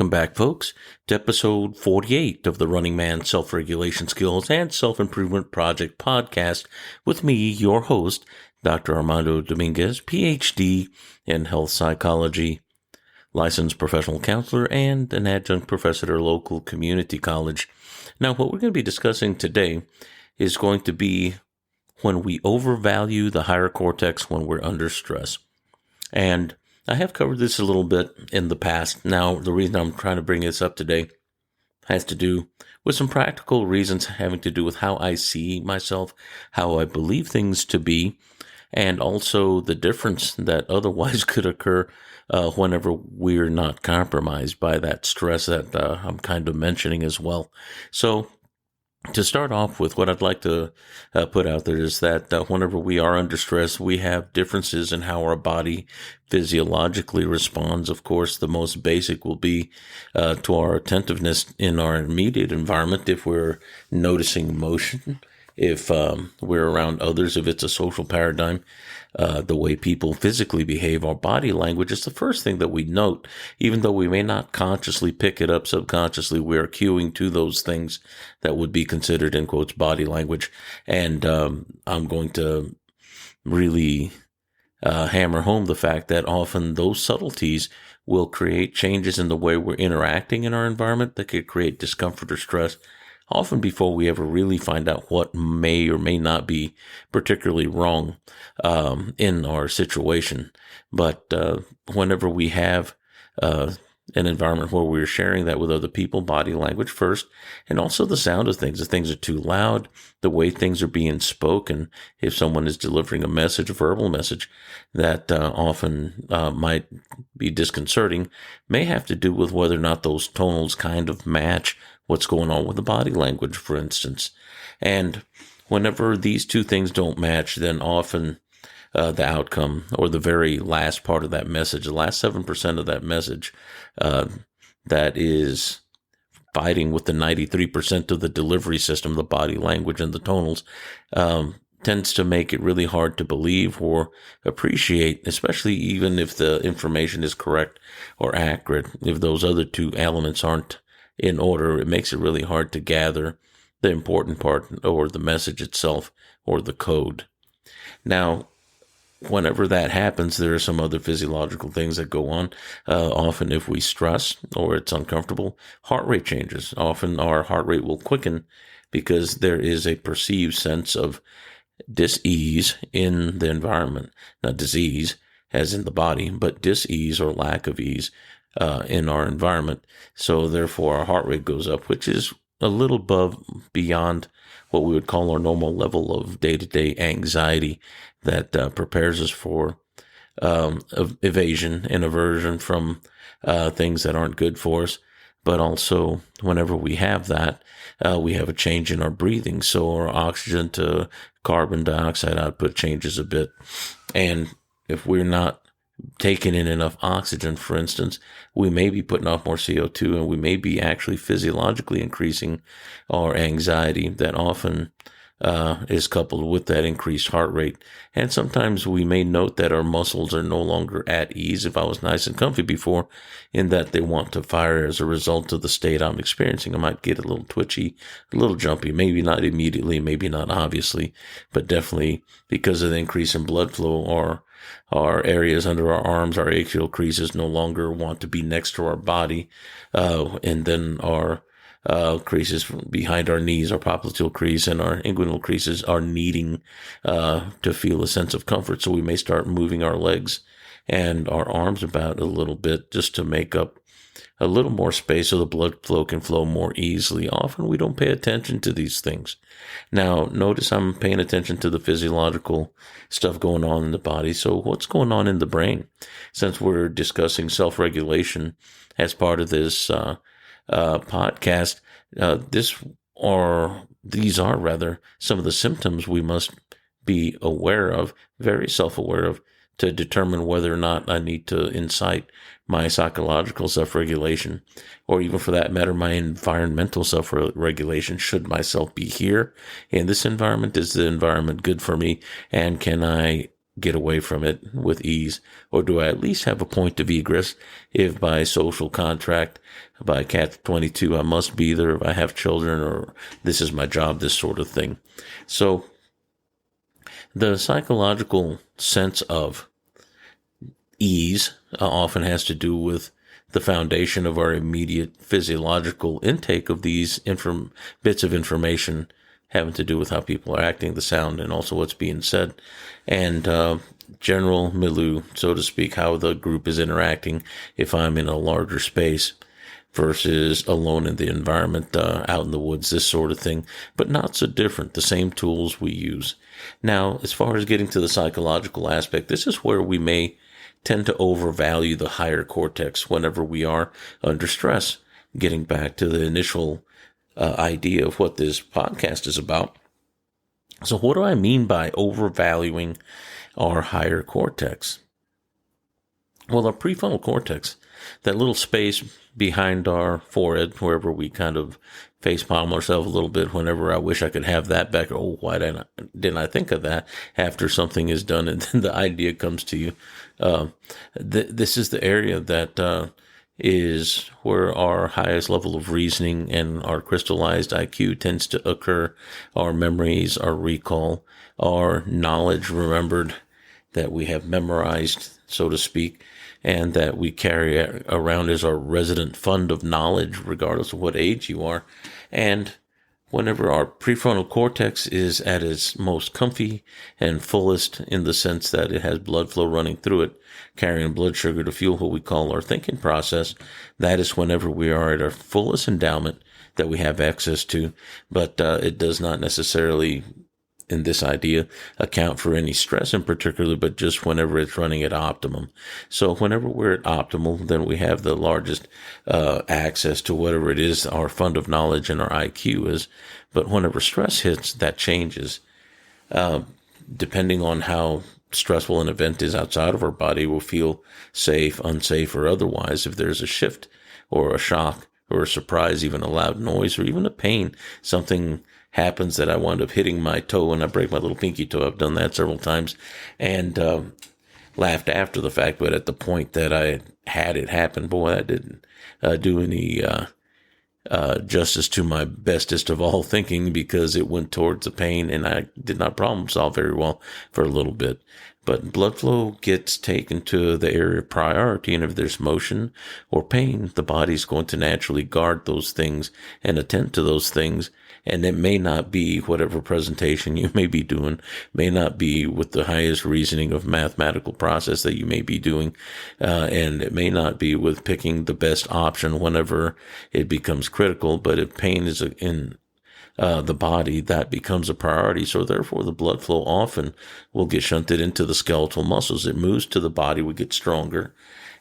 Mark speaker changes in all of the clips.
Speaker 1: Welcome back, folks, to episode 48 of the Running Man Self-Regulation Skills and Self-Improvement Project podcast with me, your host, Dr. Armando Dominguez, PhD in health psychology, licensed professional counselor, and an adjunct professor at a local community college. Now, what we're going to be discussing today is going to be when we overvalue the higher cortex when we're under stress. And I have covered this a little bit in the past. Now, the reason I'm trying to bring this up today has to do with some practical reasons having to do with how I see myself, how I believe things to be, and also the difference that otherwise could occur whenever we're not compromised by that stress that I'm kind of mentioning as well. So, to start off with, what I'd like to put out there is that whenever we are under stress, we have differences in how our body physiologically responds. Of course, the most basic will be to our attentiveness in our immediate environment if we're noticing motion, if we're around others, if it's a social paradigm. The way people physically behave, our body language is the first thing that we note. Even though we may not consciously pick it up, subconsciously we are cueing to those things that would be considered, in quotes, body language. And I'm going to really hammer home the fact that often those subtleties will create changes in the way we're interacting in our environment that could create discomfort or stress, often before we ever really find out what may or may not be particularly wrong in our situation. But whenever we have an environment where we're sharing that with other people, body language first, and also the sound of things. If things are too loud, the way things are being spoken, if someone is delivering a message, a verbal message, that often might be disconcerting, may have to do with whether or not those tonals kind of match what's going on with the body language, for instance. And whenever these two things don't match, then often the outcome, or the very last part of that message, the last 7% of that message, that is fighting with the 93% of the delivery system, the body language and the tonals, tends to make it really hard to believe or appreciate, especially even if the information is correct or accurate. If those other two elements aren't in order, it makes it really hard to gather the important part, or the message itself, or the code. Now, whenever that happens, there are some other physiological things that go on. Often if we stress or it's uncomfortable, heart rate changes. Often our heart rate will quicken because there is a perceived sense of dis-ease in the environment. Not disease, as in the body, but dis-ease or lack of ease in our environment. So therefore our heart rate goes up, which is a little beyond what we would call our normal level of day-to-day anxiety that prepares us for evasion and aversion from things that aren't good for us. But also, whenever we have that, we have a change in our breathing. So our oxygen to carbon dioxide output changes a bit. And if we're not taking in enough oxygen, for instance, we may be putting off more CO2, and we may be actually physiologically increasing our anxiety that often is coupled with that increased heart rate. And sometimes we may note that our muscles are no longer at ease. If I was nice and comfy before, in that they want to fire as a result of the state I'm experiencing. I might get a little twitchy, a little jumpy, maybe not immediately, maybe not obviously, but definitely because of the increase in blood flow, or our areas under our arms, our axial creases no longer want to be next to our body. And then our creases behind our knees, our popliteal crease and our inguinal creases, are needing to feel a sense of comfort. So we may start moving our legs and our arms about a little bit just to make up a little more space so the blood flow can flow more easily. Often we don't pay attention to these things. Now, notice I'm paying attention to the physiological stuff going on in the body. So what's going on in the brain? Since we're discussing self-regulation as part of this podcast, these are rather some of the symptoms we must be aware of, very self-aware of, to determine whether or not I need to incite my psychological self-regulation, or even for that matter, my environmental self-regulation. Should myself be here in this environment? Is the environment good for me? And can I get away from it with ease? Or do I at least have a point of egress if by social contract, by catch-22, I must be there if I have children, or this is my job, this sort of thing? So the psychological sense of ease often has to do with the foundation of our immediate physiological intake of these bits of information having to do with how people are acting, the sound, and also what's being said, and general milieu, so to speak, how the group is interacting if I'm in a larger space versus alone in the environment, out in the woods, this sort of thing, but not so different, the same tools we use. Now, as far as getting to the psychological aspect, this is where we may tend to overvalue the higher cortex whenever we are under stress. Getting back to the initial idea of what this podcast is about. So what do I mean by overvaluing our higher cortex? Well, our prefrontal cortex, that little space behind our forehead, wherever we kind of facepalm ourselves a little bit whenever I wish I could have that back. Oh, why didn't I think of that after something is done and then the idea comes to you? This is the area that is where our highest level of reasoning and our crystallized IQ tends to occur. Our memories, our recall, our knowledge remembered that we have memorized, so to speak, and that we carry around as our resident fund of knowledge, regardless of what age you are. And whenever our prefrontal cortex is at its most comfy and fullest, in the sense that it has blood flow running through it, carrying blood sugar to fuel what we call our thinking process, that is whenever we are at our fullest endowment that we have access to. But it does not necessarily, in this idea, account for any stress in particular, but just whenever it's running at optimum. So whenever we're at optimal, then we have the largest access to whatever it is our fund of knowledge and our IQ is. But whenever stress hits, that changes. Depending on how stressful an event is outside of our body, we'll feel safe, unsafe, or otherwise. If there's a shift or a shock or a surprise, even a loud noise or even a pain, something happens that I wind up hitting my toe and I break my little pinky toe. I've done that several times and laughed after the fact, but at the point that I had it happen, boy, that didn't do any justice to my bestest of all thinking, because it went towards the pain and I did not problem solve very well for a little bit. But blood flow gets taken to the area of priority, and if there's motion or pain, the body's going to naturally guard those things and attend to those things. And it may not be whatever presentation you may be doing, may not be with the highest reasoning of mathematical process that you may be doing, and it may not be with picking the best option whenever it becomes critical. But if pain is in the body, that becomes a priority. So therefore, the blood flow often will get shunted into the skeletal muscles. It moves to the body, we get stronger.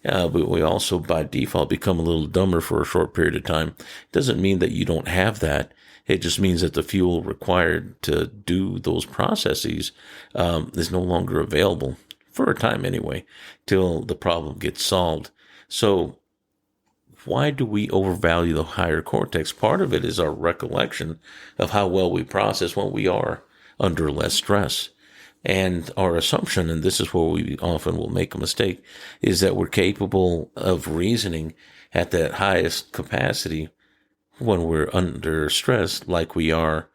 Speaker 1: But we also, by default, become a little dumber for a short period of time. It doesn't mean that you don't have that. It just means that the fuel required to do those processes is no longer available, for a time anyway, till the problem gets solved. So why do we overvalue the higher cortex? Part of it is our recollection of how well we process when we are under less stress. And our assumption, and this is where we often will make a mistake, is that we're capable of reasoning at that highest capacity when we're under stress, like we are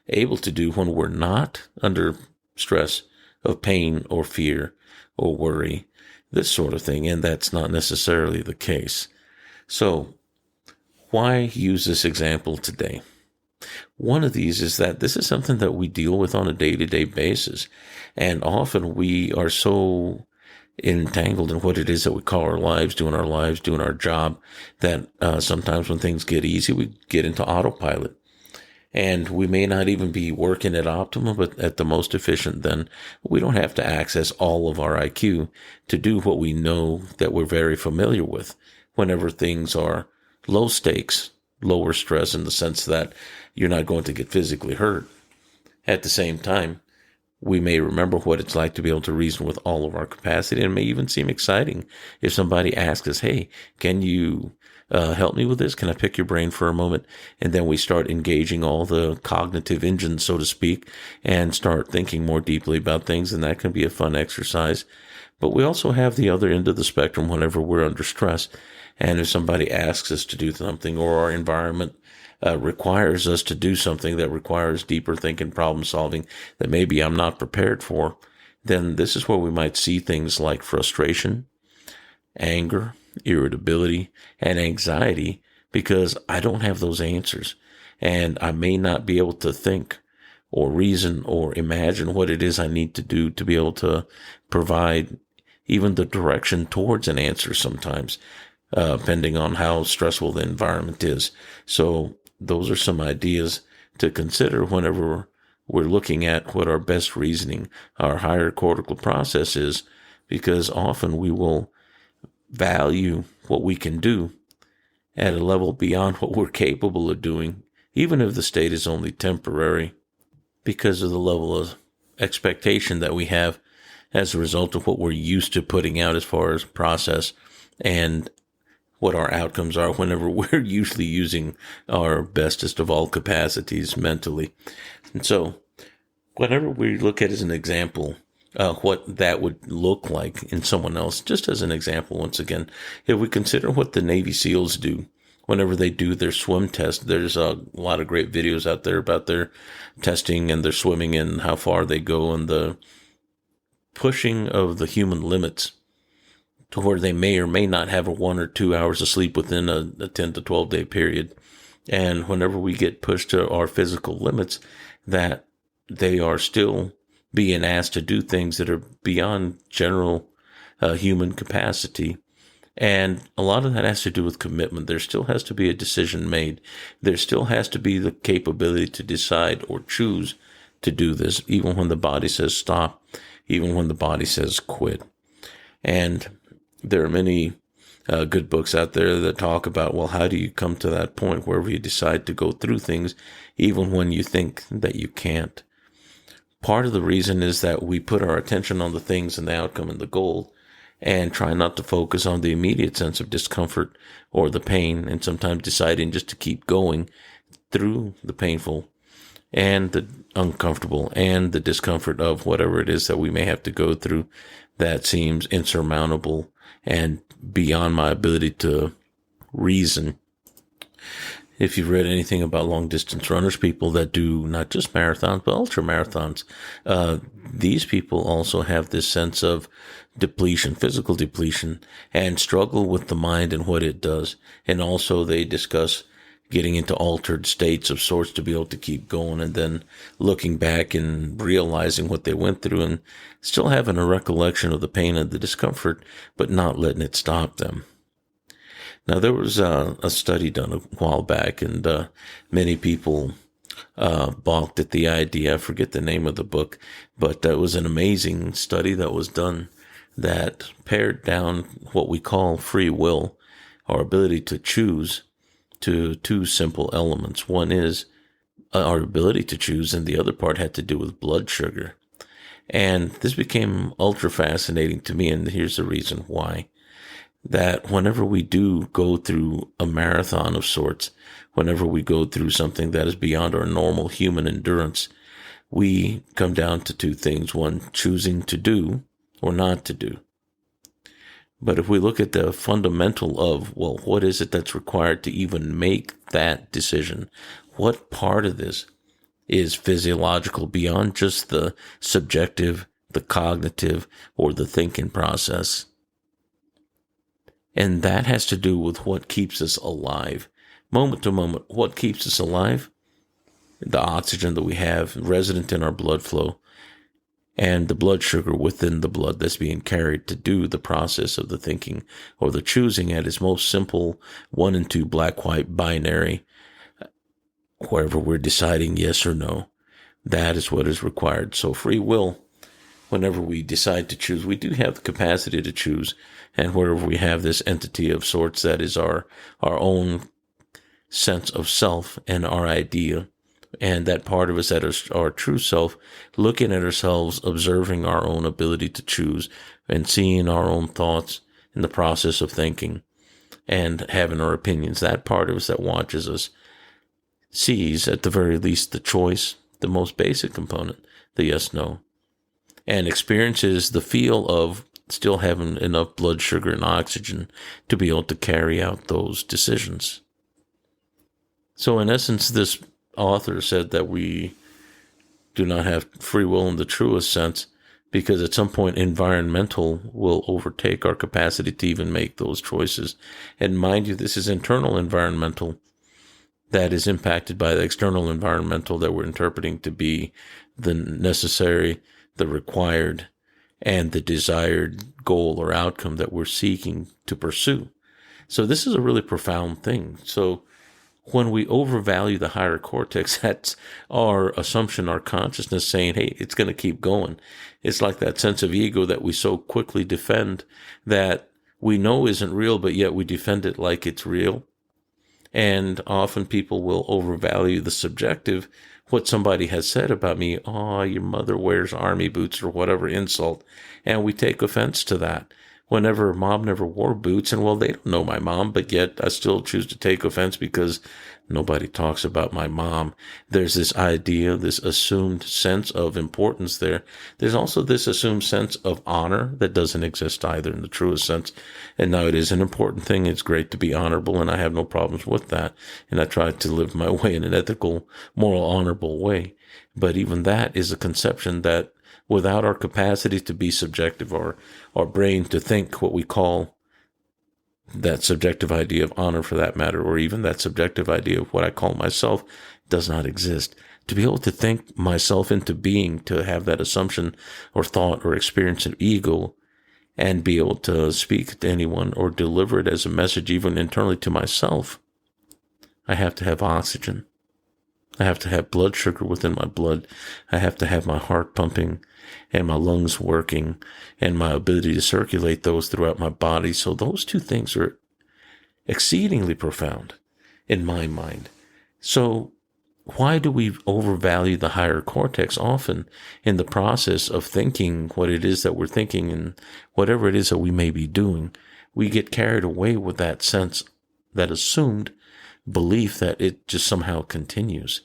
Speaker 1: able to do when we're not under stress of pain or fear or worry, this sort of thing. And that's not necessarily the case. So why use this example today? One of these is that this is something that we deal with on a day-to-day basis. And often we are so entangled in what it is that we call our lives, doing our job, that sometimes when things get easy, we get into autopilot. And we may not even be working at optimum, but at the most efficient. Then we don't have to access all of our IQ to do what we know that we're very familiar with whenever things are low stakes, lower stress, in the sense that you're not going to get physically hurt. At the same time, we may remember what it's like to be able to reason with all of our capacity, and it may even seem exciting if somebody asks us, hey, can you help me with this? Can I pick your brain for a moment? And then we start engaging all the cognitive engines, so to speak, and start thinking more deeply about things. And that can be a fun exercise. But we also have the other end of the spectrum whenever we're under stress. And if somebody asks us to do something, or our environment requires us to do something that requires deeper thinking, problem solving that maybe I'm not prepared for, then this is where we might see things like frustration, anger, irritability, and anxiety, because I don't have those answers. And I may not be able to think or reason or imagine what it is I need to do to be able to provide even the direction towards an answer sometimes, depending on how stressful the environment is. So those are some ideas to consider whenever we're looking at what our best reasoning, our higher cortical process is, because often we will value what we can do at a level beyond what we're capable of doing, even if the state is only temporary, because of the level of expectation that we have as a result of what we're used to putting out as far as process and what our outcomes are whenever we're usually using our bestest of all capacities mentally. And so whenever we look at as an example, what that would look like in someone else, just as an example, once again, if we consider what the Navy SEALs do whenever they do their swim test, there's a lot of great videos out there about their testing and their swimming and how far they go and the pushing of the human limits to where they may or may not have a 1 or 2 hours of sleep within a 10 to 12 day period. And whenever we get pushed to our physical limits, that they are still being asked to do things that are beyond general human capacity. And a lot of that has to do with commitment. There still has to be a decision made. There still has to be the capability to decide or choose to do this, even when the body says stop, even when the body says quit. And there are many good books out there that talk about, well, how do you come to that point where you decide to go through things even when you think that you can't? Part of the reason is that we put our attention on the things and the outcome and the goal and try not to focus on the immediate sense of discomfort or the pain, and sometimes deciding just to keep going through the painful and the uncomfortable and the discomfort of whatever it is that we may have to go through that seems insurmountable and beyond my ability to reason. If you've read anything about long distance runners, people that do not just marathons, but ultra marathons, these people also have this sense of depletion, physical depletion, and struggle with the mind and what it does. And also they discuss getting into altered states of sorts to be able to keep going, and then looking back and realizing what they went through and still having a recollection of the pain and the discomfort, but not letting it stop them. Now, there was a study done a while back, and many people balked at the idea. I forget the name of the book, but that was an amazing study that was done that pared down what we call free will, our ability to choose, to two simple elements. One is our ability to choose, and the other part had to do with blood sugar. And this became ultra fascinating to me, and here's the reason why. That whenever we do go through a marathon of sorts, whenever we go through something that is beyond our normal human endurance, we come down to two things. One, choosing to do or not to do. But if we look at the fundamental of, well, what is it that's required to even make that decision? What part of this is physiological beyond just the subjective, the cognitive, or the thinking process? And that has to do with what keeps us alive. Moment to moment, what keeps us alive? The oxygen that we have resident in our blood flow and the blood sugar within the blood that's being carried to do the process of the thinking or the choosing at its most simple 1 and 2 black-white binary, wherever we're deciding yes or no. That is what is required. So free will, whenever we decide to choose, we do have the capacity to choose. And wherever we have this entity of sorts that is our own sense of self and our idea, and that part of us that is our true self, looking at ourselves, observing our own ability to choose, and seeing our own thoughts in the process of thinking. and having our opinions. That part of us that watches us sees, at the very least, the choice, the most basic component, the yes-no, and experiences the feel of still having enough blood sugar and oxygen to be able to carry out those decisions. So in essence, this author said that we do not have free will in the truest sense, because at some point environmental will overtake our capacity to even make those choices. And mind you, this is internal environmental that is impacted by the external environmental that we're interpreting to be the necessary, the required, and the desired goal or outcome that we're seeking to pursue. So this is a really profound thing. So when we overvalue the higher cortex, that's our assumption, our consciousness saying, hey, it's going to keep going. It's like that sense of ego that we so quickly defend, that we know isn't real, but yet we defend it like it's real. And often people will overvalue the subjective, what somebody has said about me. Oh, your mother wears army boots, or whatever insult. And we take offense to that. Whenever mom never wore boots, and well, they don't know my mom, but yet I still choose to take offense because nobody talks about my mom. There's this idea, this assumed sense of importance there. There's also this assumed sense of honor that doesn't exist either in the truest sense. And now it is an important thing. It's great to be honorable, and I have no problems with that. And I try to live my way in an ethical, moral, honorable way. But even that is a conception that, without our capacity to be subjective, or our brain to think what we call that subjective idea of honor, for that matter, or even that subjective idea of what I call myself, does not exist. To be able to think myself into being, to have that assumption or thought or experience of ego, and be able to speak to anyone or deliver it as a message even internally to myself, I have to have oxygen. I have to have blood sugar within my blood. I have to have my heart pumping and my lungs working and my ability to circulate those throughout my body. So those two things are exceedingly profound in my mind. So why do we overvalue the higher cortex often in the process of thinking what it is that we're thinking and whatever it is that we may be doing? We get carried away with that sense, that assumed belief that it just somehow continues.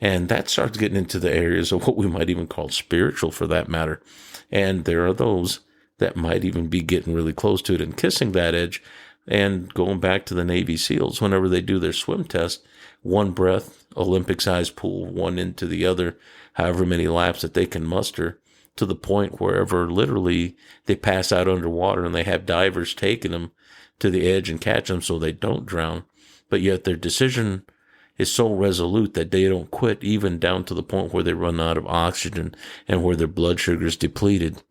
Speaker 1: And that starts getting into the areas of what we might even call spiritual, for that matter. And there are those that might even be getting really close to it and kissing that edge. And going back to the Navy SEALs, whenever they do their swim test, one breath, Olympic-sized pool, one into the other, however many laps that they can muster, to the point wherever literally they pass out underwater and they have divers taking them to the edge and catch them so they don't drown. But yet their decision is so resolute that they don't quit, even down to the point where they run out of oxygen and where their blood sugar is depleted.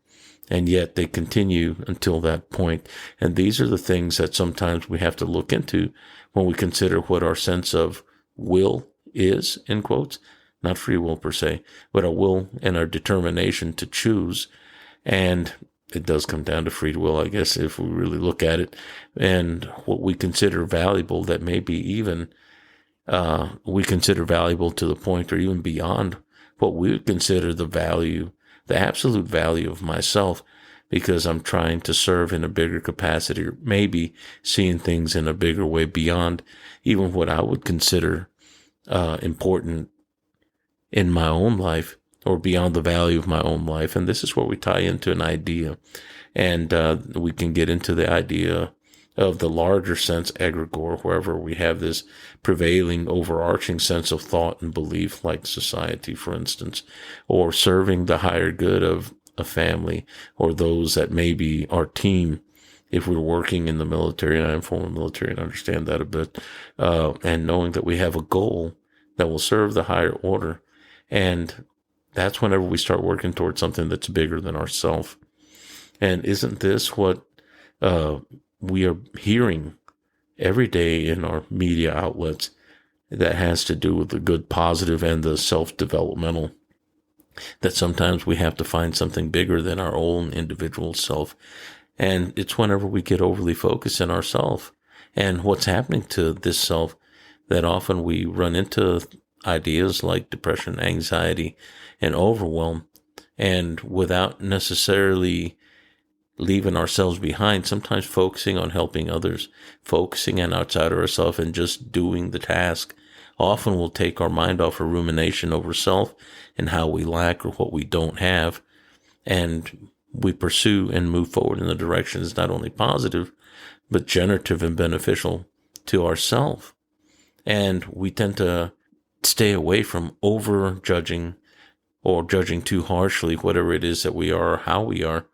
Speaker 1: And yet they continue until that point. And these are the things that sometimes we have to look into when we consider what our sense of will is, in quotes, not free will per se, but our will and our determination to choose. And it does come down to free will, I guess, if we really look at it, and what we consider valuable, that maybe even we consider valuable to the point or even beyond what we would consider the value, the absolute value of myself, because I'm trying to serve in a bigger capacity, or maybe seeing things in a bigger way beyond even what I would consider important in my own life, or beyond the value of my own life. And this is where we tie into an idea. And we can get into the idea of the larger sense, egregore, wherever we have this prevailing, overarching sense of thought and belief, like society, for instance, or serving the higher good of a family, or those that may be our team, if we're working in the military, and I'm former military and understand that a bit, and knowing that we have a goal that will serve the higher order. And that's whenever we start working towards something that's bigger than ourselves. And isn't this what we are hearing every day in our media outlets that has to do with the good, positive, and the self-developmental? That sometimes we have to find something bigger than our own individual self. And it's whenever we get overly focused in ourself and what's happening to this self that often we run into ideas like depression, anxiety, and overwhelm. And without necessarily leaving ourselves behind, sometimes focusing on helping others, focusing on outside of ourselves and just doing the task, often will take our mind off of rumination over self and how we lack or what we don't have. And we pursue and move forward in the direction that's not only positive, but generative and beneficial to ourselves. And we tend to stay away from over judging or judging too harshly whatever it is that we are or how we are.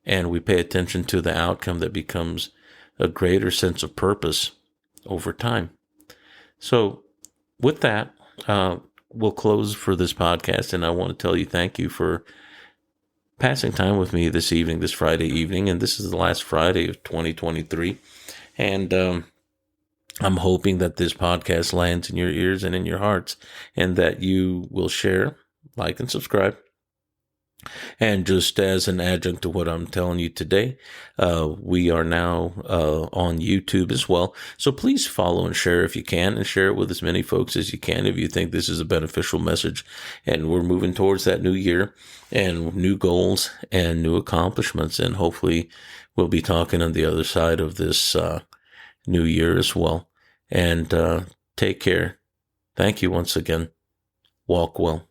Speaker 1: And we pay attention to the outcome that becomes a greater sense of purpose over time. So with that, we'll close for this podcast. And I want to tell you thank you for passing time with me this evening, this Friday evening. And this is the last Friday of 2023. And I'm hoping that this podcast lands in your ears and in your hearts, and that you will share, like, and subscribe. And just as an adjunct to what I'm telling you today, we are now on YouTube as well. So please follow and share if you can, and share it with as many folks as you can if you think this is a beneficial message. And we're moving towards that new year and new goals and new accomplishments. And hopefully we'll be talking on the other side of this new year as well. And take care. Thank you once again. Walk well.